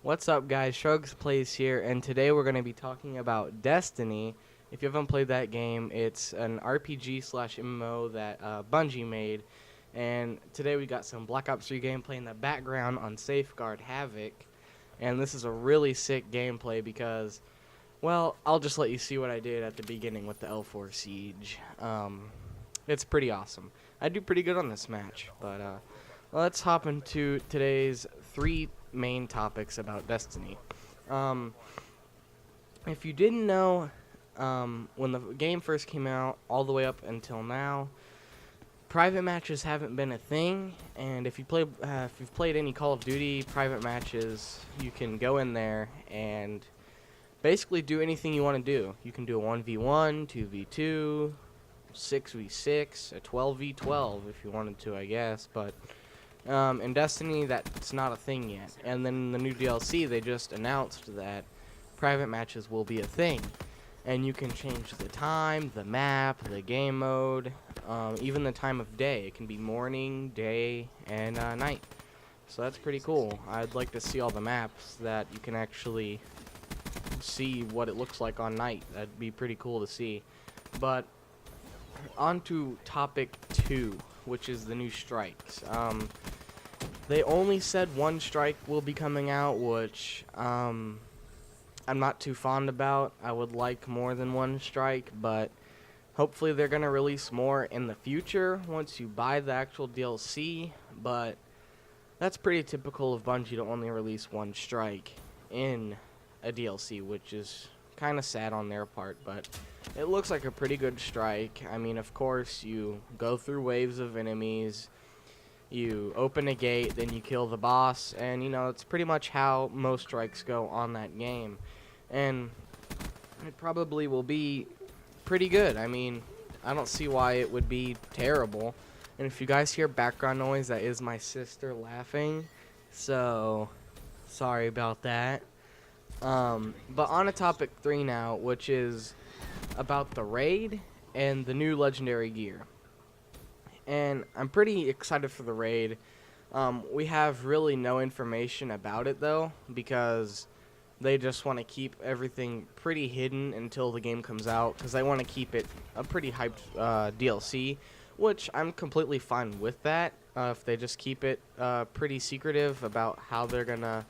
What's up, guys? Shrugs Plays here, and today we're going to be talking about Destiny. If you haven't played that game, it's an RPG slash MMO that Bungie made, and today we got some Black Ops 3 gameplay in the background on Safeguard Havoc, and this is a really sick gameplay because, well, I'll just let you see what I did at the beginning with the L4 Siege. It's pretty awesome. I do pretty good on this match, but let's hop into today's three main topics about Destiny. Um, if you didn't know, when the game first came out, all the way up until now, private matches haven't been a thing. And if you've played any Call of Duty private matches, you can go in there and basically do anything you want to do. You can do a 1v1, 2v2, 6v6, a 12v12 if you wanted to, I guess, but in Destiny, that's not a thing yet. And then in the new DLC, they just announced that private matches will be a thing. And you can change the time, the map, the game mode, even the time of day. It can be morning, day, and night. So that's pretty cool. I'd like to see all the maps that you can actually see what it looks like on night. That'd be pretty cool to see. But on to topic 2, which is the new strikes. They only said one strike will be coming out, which I'm not too fond about. I would like more than one strike, but hopefully they're going to release more in the future once you buy the actual DLC. But that's pretty typical of Bungie to only release one strike in a DLC, which is kind of sad on their part, but it looks like a pretty good strike. I mean, of course, you go through waves of enemies, you open a gate, then you kill the boss, and it's pretty much how most strikes go on that game. And it probably will be pretty good. I mean, I don't see why it would be terrible. And if you guys hear background noise, that is my sister laughing, so sorry about that. But on to topic 3 now, which is about the raid and the new legendary gear. And I'm pretty excited for the raid. We have really no information about it, though, because they just want to keep everything pretty hidden until the game comes out, because they want to keep it a pretty hyped DLC, which I'm completely fine with that, if they just keep it pretty secretive about how they're going to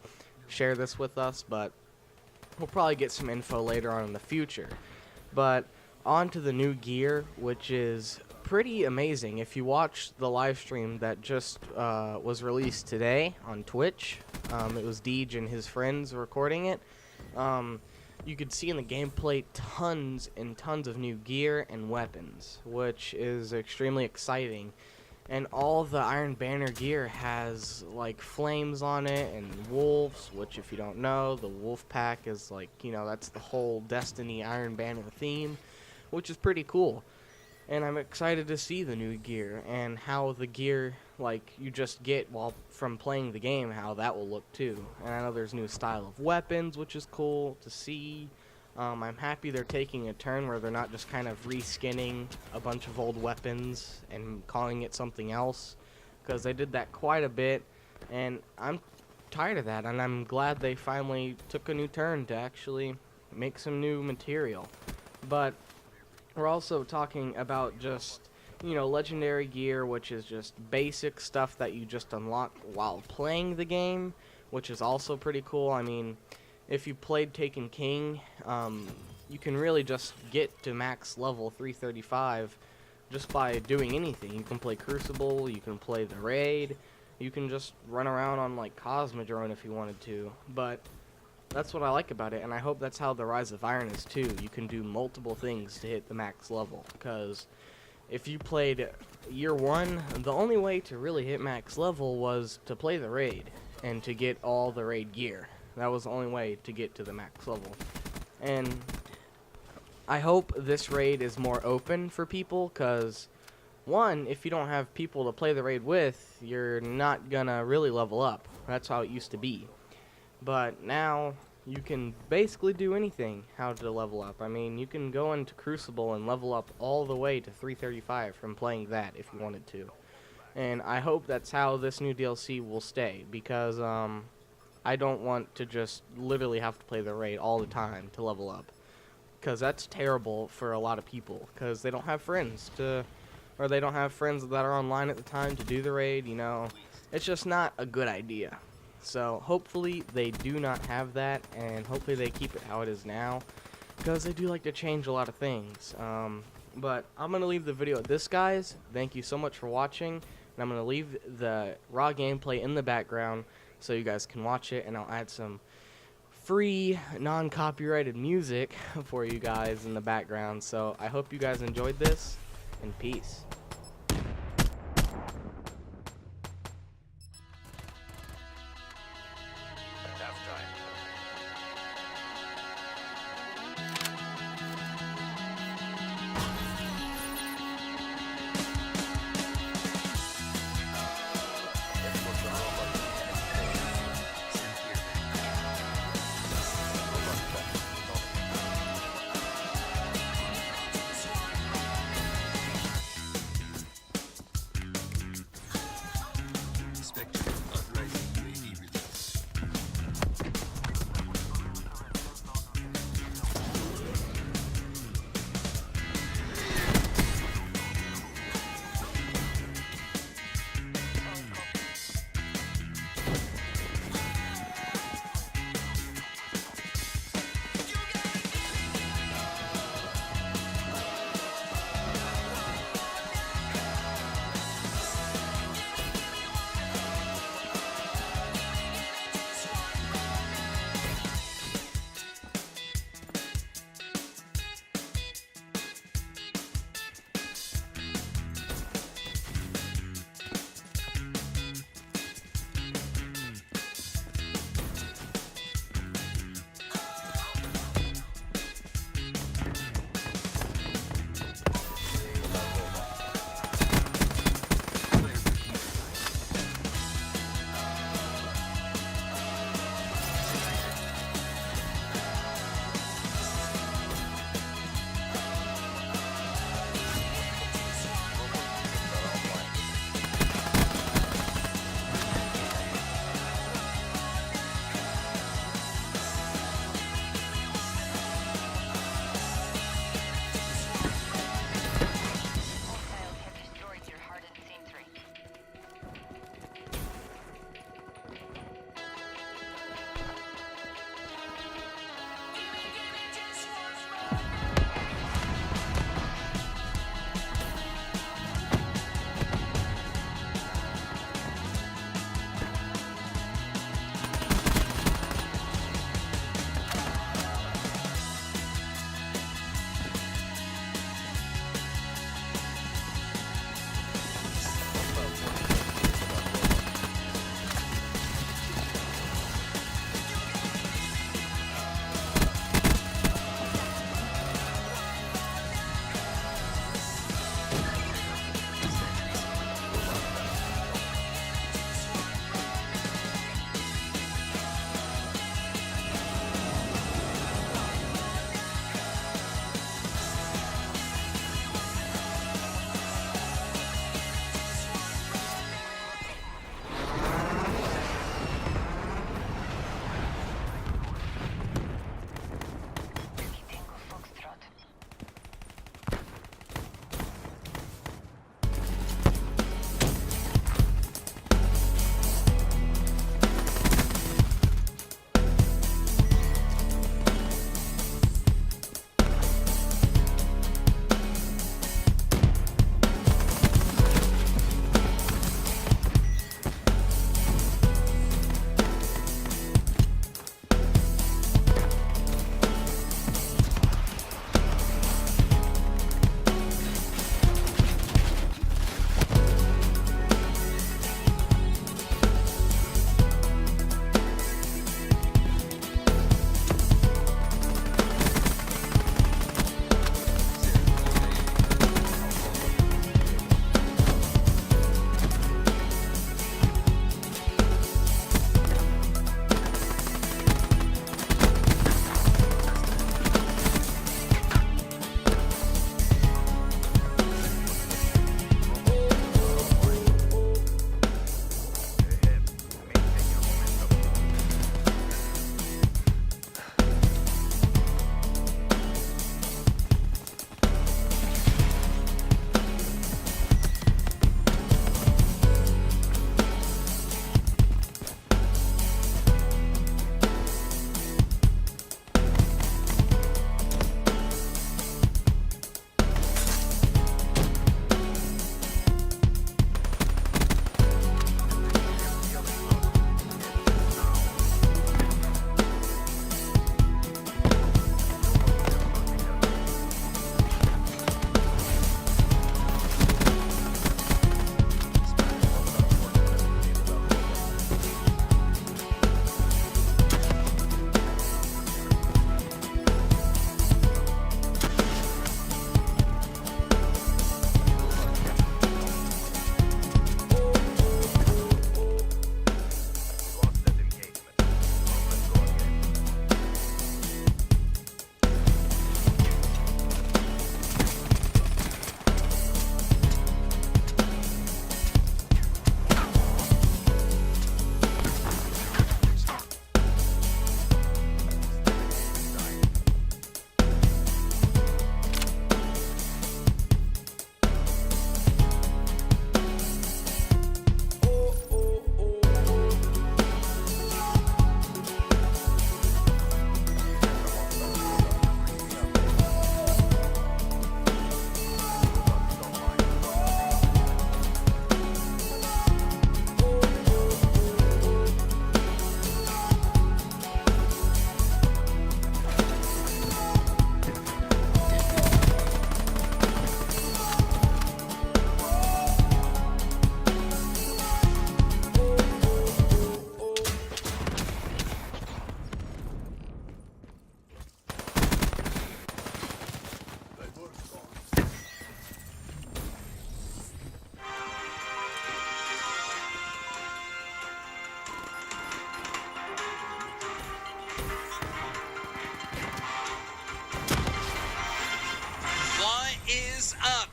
share this with us, but we'll probably get some info later on in the future. But on to the new gear, which is pretty amazing. If you watch the live stream that just was released today on Twitch, it was Deej and his friends recording it. You could see in the gameplay tons and tons of new gear and weapons, which is extremely exciting. And all the Iron Banner gear has like flames on it and wolves, which if you don't know, the wolf pack is like, that's the whole Destiny Iron Banner theme, which is pretty cool. And I'm excited to see the new gear and how the gear like you just get while from playing the game, how that will look too. And I know there's new style of weapons, which is cool to see. I'm happy they're taking a turn where they're not just kind of reskinning a bunch of old weapons and calling it something else, because they did that quite a bit, and I'm tired of that, and I'm glad they finally took a new turn to actually make some new material. But we're also talking about just, legendary gear, which is just basic stuff that you just unlock while playing the game, which is also pretty cool. I mean, if you played Taken King, you can really just get to max level 335 just by doing anything. You can play Crucible, you can play the raid, you can just run around on like Cosmodrome if you wanted to. But that's what I like about it, and I hope that's how the Rise of Iron is too. You can do multiple things to hit the max level, because if you played Year 1, the only way to really hit max level was to play the raid and to get all the raid gear. That was the only way to get to the max level. And I hope this raid is more open for people, because one, if you don't have people to play the raid with, you're not gonna really level up. That's how it used to be. But now you can basically do anything how to level up. I mean, you can go into Crucible and level up all the way to 335 from playing that if you wanted to. And I hope that's how this new DLC will stay, because I don't want to just literally have to play the raid all the time to level up, because that's terrible for a lot of people, because they don't have friends to, or they don't have friends that are online at the time to do the raid, you know. It's just not a good idea. So hopefully they do not have that, and hopefully they keep it how it is now, because they do like to change a lot of things. But I'm going to leave the video at this, guys. Thank you so much for watching, and I'm going to leave the raw gameplay in the background so you guys can watch it, and I'll add some free non-copyrighted music for you guys in the background. So I hope you guys enjoyed this, and peace.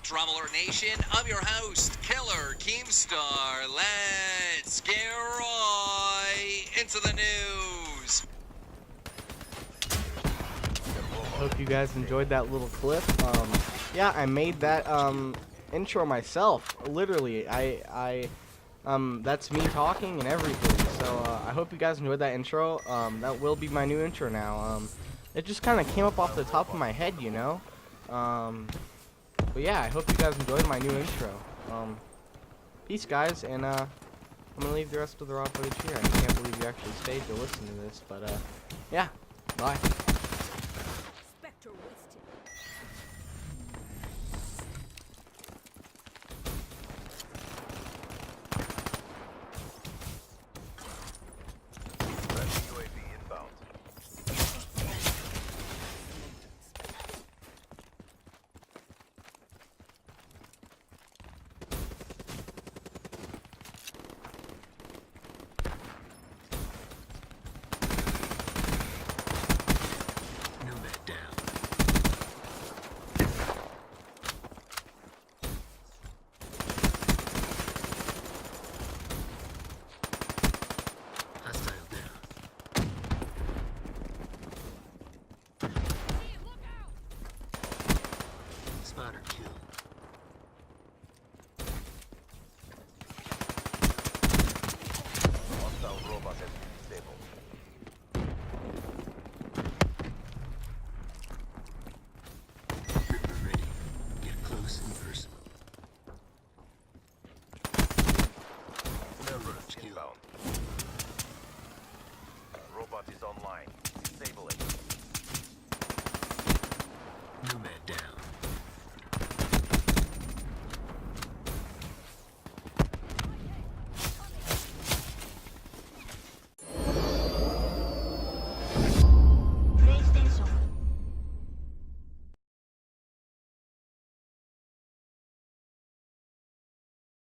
Traveler Nation, I'm your host, Killer Keemstar. Let's get right into the news. Hope you guys enjoyed that little clip. Yeah, I made that intro myself. Literally, that's me talking and everything. So I hope you guys enjoyed that intro. That will be my new intro now. It just kind of came up off the top of my head, you know. But yeah, I hope you guys enjoyed my new intro. Peace, guys, and I'm gonna leave the rest of the raw footage here. I can't believe you actually stayed to listen to this, but yeah, bye. Spotter kill. Hostile robot has been disabled.